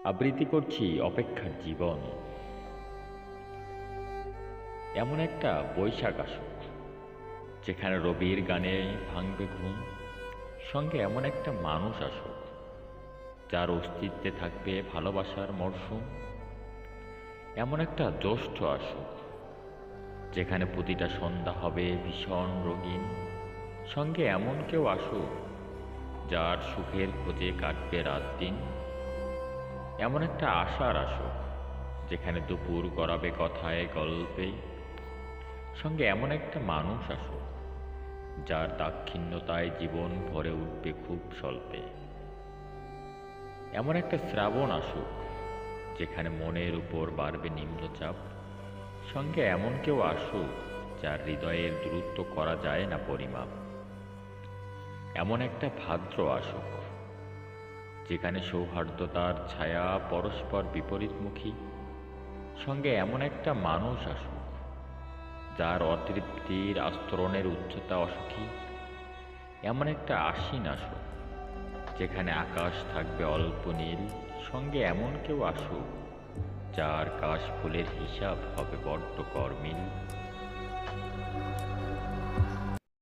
আবৃত্তি করছি অপেক্ষার জীবন। এমন একটা বৈশাখ আসুক যেখানে রবির গানে ভাঙবে ঘুম, সঙ্গে এমন একটা মানুষ আসুক যার অস্তিত্বে থাকবে ভালোবাসার মরশুম। এমন একটা জ্যৈষ্ঠ আসুক যেখানে প্রতিটা সন্ধ্যা হবে ভীষণ রঙিন, সঙ্গে এমন কেউ আসুক যার সুখের খোঁজে কাটবে রাত দিন। এমন একটা আশার আসুক যেখানে দুপুর গড়াবে কথায় গল্পে, সঙ্গে এমন একটা মানুষ আসুক যার দাক্ষিণ্যতায় জীবন ভরে উঠবে খুব স্বল্পে। এমন একটা শ্রাবণ আসুক যেখানে মনের উপর বাড়বে নিম্নচাপ, সঙ্গে এমন কেউ আসুক যার হৃদয়ের দূরত্ব করা যায় না পরিমাপ। এমন একটা ভাদ্র আসুক যেখানে সৌহার্দ্যতার ছায়া পরস্পর বিপরীতমুখী, সঙ্গে এমন একটা মানুষ আসুক যার অতৃপ্তির আস্তরণের উচ্চতা অসুখী। এমন একটা আশ্বিন আসুক যেখানে আকাশ থাকবে অল্প নীল, সঙ্গে এমন কেউ আসুক যার কাশ ফুলের হিসাব হবে বড্ড গরমিল।